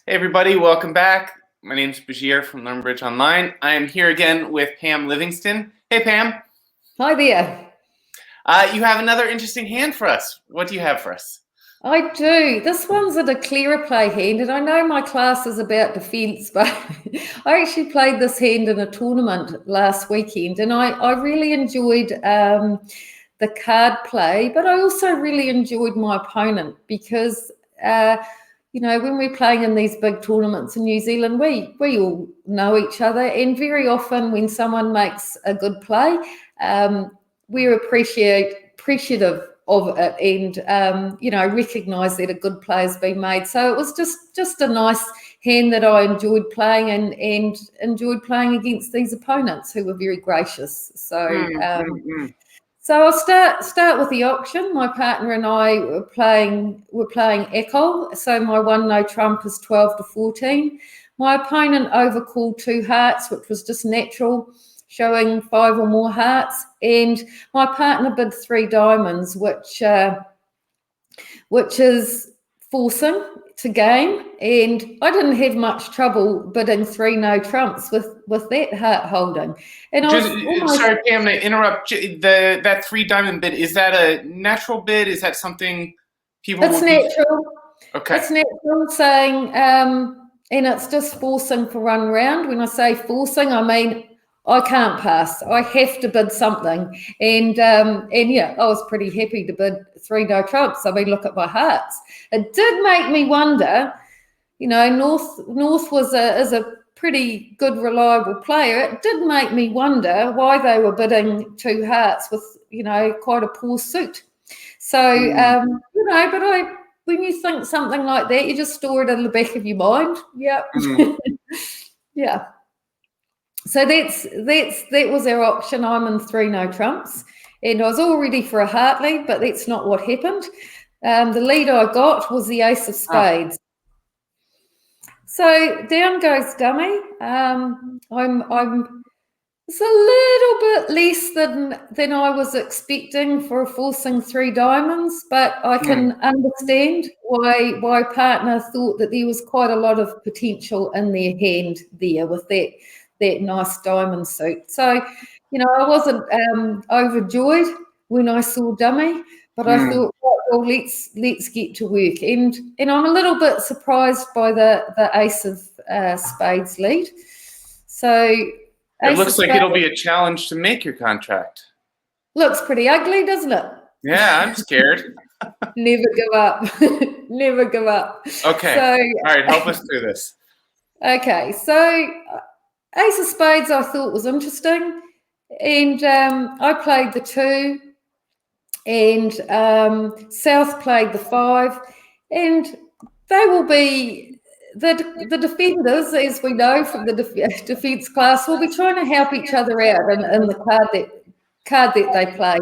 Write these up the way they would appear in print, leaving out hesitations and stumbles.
Hey everybody, welcome back. My name is Bashir from LearnBridge Online. I am here again with Pam Livingston. Hey Pam. Hi there. You have another interesting hand for us. What do you have for us? I do. This one's a declare play hand, and I know my class is about defence, but I actually played this hand in a tournament last weekend, and I really enjoyed the card play, but I also really enjoyed my opponent because when we're playing in these big tournaments in New Zealand, we all know each other, and very often when someone makes a good play, we're appreciative of it and recognise that a good play has been made. So it was just a nice hand that I enjoyed playing and enjoyed playing against these opponents who were very gracious. So So I'll start with the auction. My partner and I were playing Ouchy. So my one no trump is 12-14. My opponent overcalled 2 hearts, which was just natural, showing 5 or more hearts, and my partner bid 3 diamonds, which is forcing to game, and I didn't have much trouble bidding 3 no trumps with that heart holding. And Sorry, Pam, to interrupt. That 3 diamond bid, is that a natural bid? Is that something people? It's natural. Okay. It's natural, saying, and it's just forcing for 1 round. When I say forcing, I mean I can't pass. I have to bid something. And yeah, I was pretty happy to bid 3 no trumps. I mean, look at my hearts. It did make me wonder, North is a pretty good, reliable player. It did make me wonder why they were bidding 2 hearts with, quite a poor suit. So, but when you think something like that, you just store it in the back of your mind. Yeah. Yeah. So that was our auction. I'm in 3 no trumps, and I was all ready for a heart lead, but that's not what happened. The lead I got was the ace of spades. So down goes dummy. It's a little bit less than I was expecting for forcing 3 diamonds, but I can understand why partner thought that there was quite a lot of potential in their hand there with that nice diamond suit. So, I wasn't overjoyed when I saw dummy, but I thought, well, let's get to work. And I'm a little bit surprised by the ace of spades lead. So it looks like it'll be a challenge to make your contract. Looks pretty ugly, doesn't it? Yeah, I'm scared. Never give up. Never give up. Okay. So, all right, help us through this. Okay, so ace of spades I thought was interesting, and I played the 2, and South played the 5, and they will be the defenders, as we know from the defence class, will be trying to help each other out in the card that they play,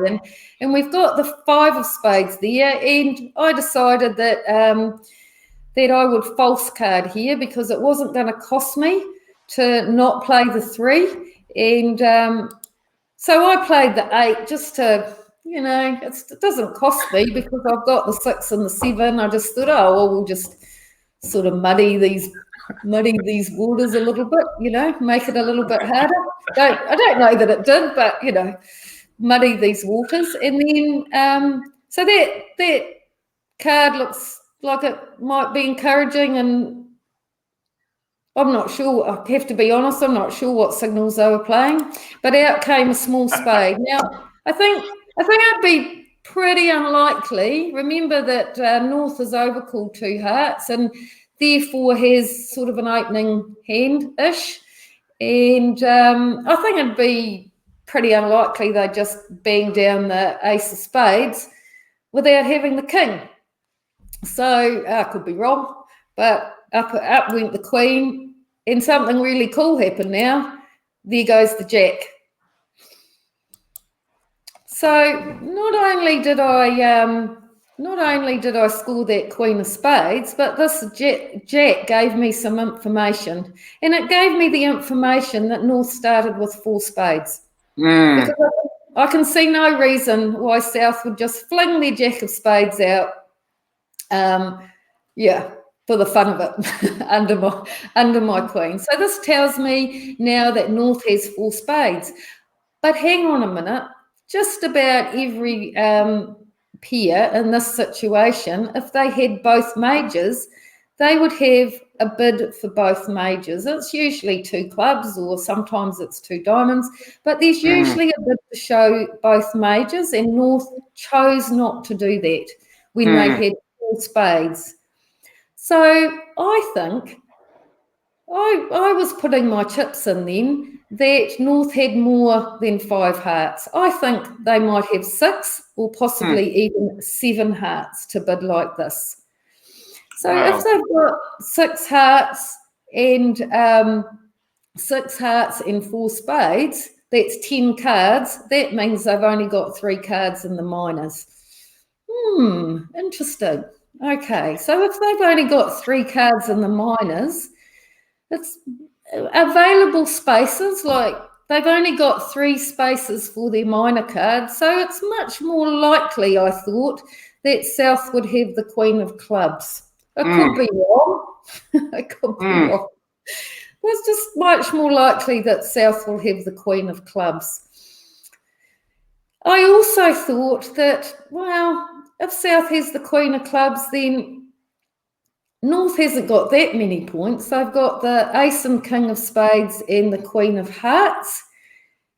and we've got the 5 of spades there, and I decided that that I would false card here because it wasn't going to cost me to not play the 3, and so I played the 8 just to, it doesn't cost me because I've got the 6 and the 7. I just thought, oh well, we'll just sort of muddy these waters a little bit, make it a little bit harder. I don't know that it did, but muddy these waters, and then so that card looks like it might be encouraging, and I'm not sure. I have to be honest, I'm not sure what signals they were playing, but out came a small spade. Now, I think it'd be pretty unlikely. Remember that North has overcalled 2 hearts and therefore has sort of an opening hand-ish, and I think it'd be pretty unlikely they just bang down the ace of spades without having the king. So I could be wrong, but up went the queen, and something really cool happened now. There goes the jack. So not only did I score that queen of spades, but this jack gave me some information, and it gave me the information that North started with 4 spades. Because I can see no reason why South would just fling their jack of spades out. for the fun of it under my queen. So this tells me now that North has 4 spades. But hang on a minute, just about every peer in this situation, if they had both majors, they would have a bid for both majors. It's usually 2 clubs or sometimes it's 2 diamonds, but there's usually a bid to show both majors, and North chose not to do that when they had 4 spades. So I think I was putting my chips in then that North had more than 5 hearts. I think they might have 6 or possibly even 7 hearts to bid like this. So if they've got 6 hearts and 4 spades, that's 10 cards. That means they've only got 3 cards in the minors. Interesting. Okay, so if they've only got 3 cards in the minors, it's available spaces, like they've only got 3 spaces for their minor cards. So it's much more likely, I thought, that South would have the Queen of Clubs. I could be wrong. I could be wrong. It's just much more likely that South will have the Queen of Clubs. I also thought that, well, if South has the Queen of Clubs, then North hasn't got that many points. They've got the Ace and King of Spades and the Queen of Hearts.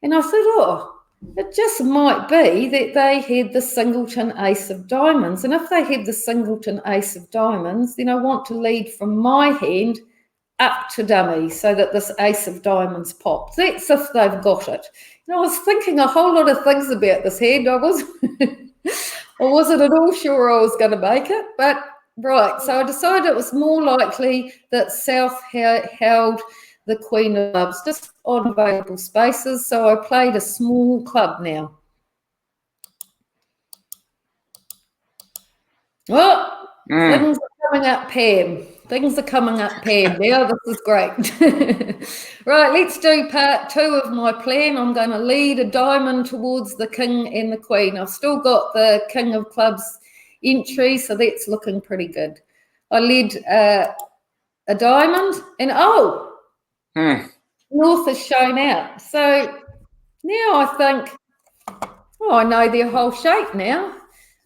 And I thought, it just might be that they had the Singleton Ace of Diamonds. And if they had the Singleton Ace of Diamonds, then I want to lead from my hand up to dummy so that this Ace of Diamonds pops. That's if they've got it. I was thinking a whole lot of things about this hand. I wasn't at all sure I was going to make it, but right. So I decided it was more likely that South held the Queen of Clubs just on available spaces. So I played a small club now. Oh, things are coming up, Pam. Things are coming up, Pam. Now this is great. Right, let's do part 2 of my plan. I'm going to lead a diamond towards the King and the Queen. I've still got the King of Clubs entry, so that's looking pretty good. I led a diamond, and North has shown out. So now I think, I know their whole shape now.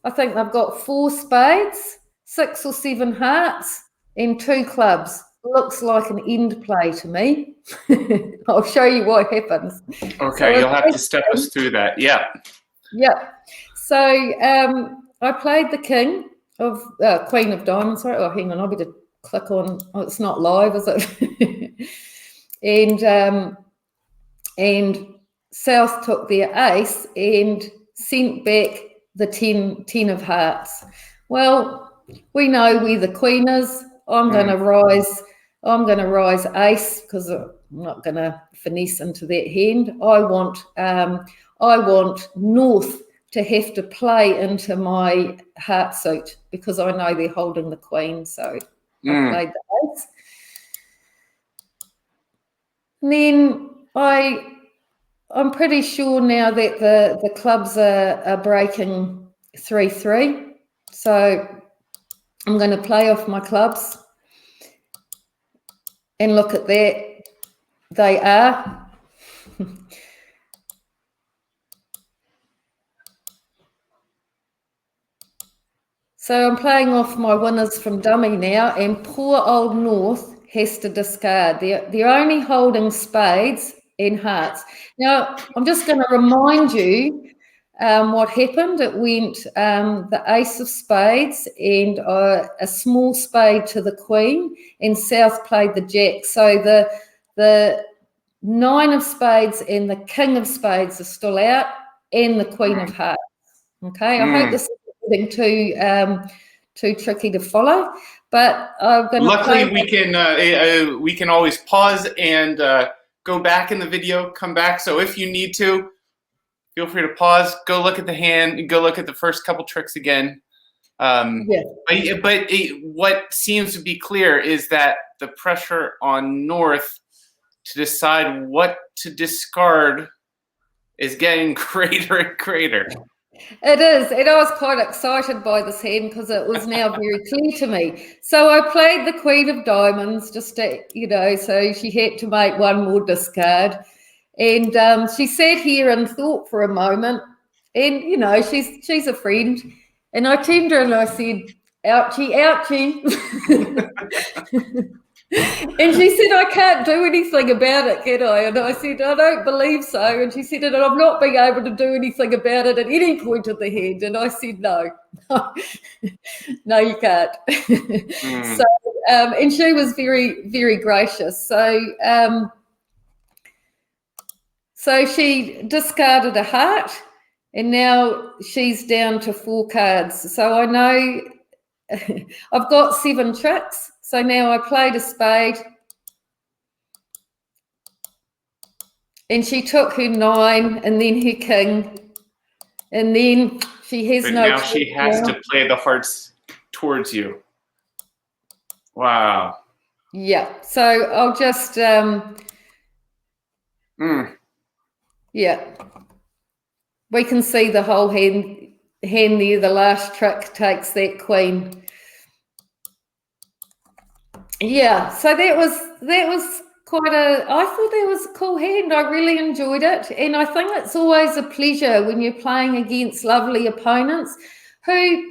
I think they've got 4 spades, 6 or 7 hearts, and 2 clubs. Looks like an end play to me. I'll show you what happens. Okay, so you'll have to step us through that. Yeah. Yep. So I played the King of Queen of Diamonds. Sorry. Oh, hang on. I'll better click on. Oh, it's not live, is it? and South took their ace and sent back the 10 of hearts. Well, we know where the Queen is. I'm going to rise. I'm going to rise ace because I'm not going to finesse into that hand. I want North to have to play into my heart suit because I know they're holding the Queen. So I played the ace. And then I'm pretty sure now that the clubs are breaking 3-3. So I'm going to play off my clubs and look at that. They are. So I'm playing off my winners from dummy now, and poor old North has to discard. They're only holding spades and hearts. Now, I'm just going to remind you what happened. It went the ace of spades and a small spade to the Queen, and South played the jack. So the 9 of spades and the King of spades are still out, and the Queen of hearts. Okay, I hope this is getting too tricky to follow, but I'm going to. Luckily, we can always pause and go back in the video, come back. So if you need to, feel free to pause, go look at the hand, and go look at the first couple tricks again. But what seems to be clear is that the pressure on North to decide what to discard is getting greater and greater. It is, and I was quite excited by this hand because it was now very clear to me. So I played the Queen of Diamonds, just to, so she had to make one more discard. And she sat here and thought for a moment, and she's a friend. And I turned to her and I said, "Ouchie, ouchie." And she said, "I can't do anything about it, can I?" And I said, "I don't believe so." And she said, "And I'm not being able to do anything about it at any point of the hand." And I said, "No, no, you can't." So, and she was very, very gracious. So she discarded a heart, and now she's down to 4 cards. So I know I've got 7 tricks. So now I played a spade, and she took her 9 and then her king, and then she has but no. now she has to play the hearts towards you. Wow. Yeah. So I'll just yeah. We can see the whole hand there. The last trick takes that queen. Yeah, so that was quite I thought that was a cool hand. I really enjoyed it. And I think it's always a pleasure when you're playing against lovely opponents who,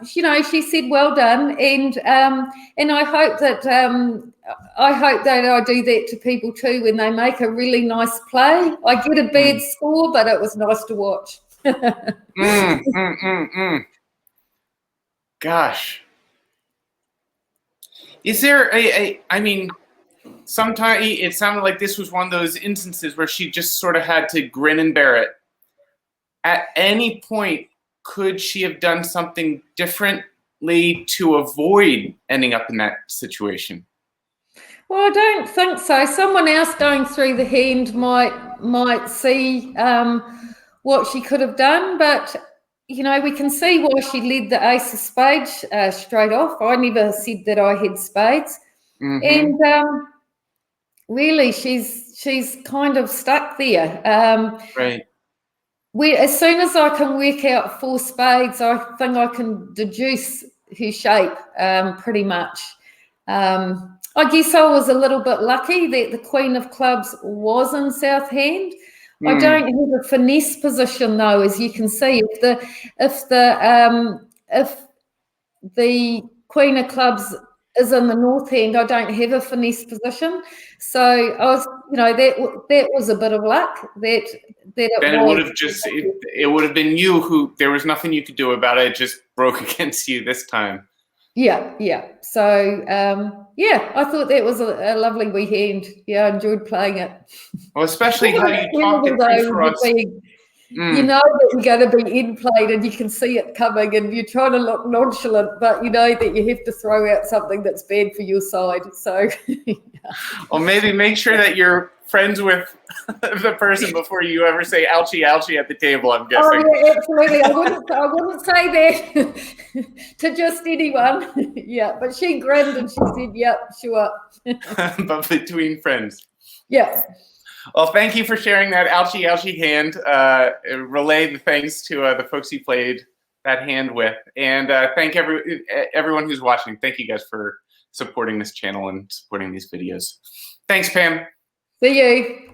she said, well done. And I hope that I do that to people too when they make a really nice play. I get a bad score, but it was nice to watch. Gosh. Is there I mean, sometimes it sounded like this was one of those instances where she just sort of had to grin and bear it. At any point, could she have done something differently to avoid ending up in that situation? Well, I don't think so. Someone else going through the hand might see what she could have done, but we can see why she led the ace of spades straight off. I never said that I had spades, and really, she's kind of stuck there. Right. As soon as I can work out 4 spades, I think I can deduce her shape pretty much. I guess I was a little bit lucky that the Queen of Clubs was in South Hand. I don't have a finesse position though, as you can see. If the Queen of Clubs is in the North Hand, I don't have a finesse position. So I was, that was a bit of luck. It would have been you who, there was nothing you could do about it. It just broke against you this time. Yeah. So, I thought that was a lovely wee hand. Yeah, I enjoyed playing it. Well, especially how you talked it through for us. You know that you're going to be end played and you can see it coming and you're trying to look nonchalant, but you know that you have to throw out something that's bad for your side. So, well, maybe make sure that you're friends with the person before you ever say "ouchie, ouchie" at the table. I'm guessing. Oh yeah, absolutely. I wouldn't say that to just anyone. Yeah, but she grinned and she said, "Yep, sure." But between friends. Yeah. Well, thank you for sharing that ouchie, ouchie hand. Relay the thanks to the folks you played that hand with, and thank everyone who's watching. Thank you guys for supporting this channel and supporting these videos. Thanks, Pam. See you.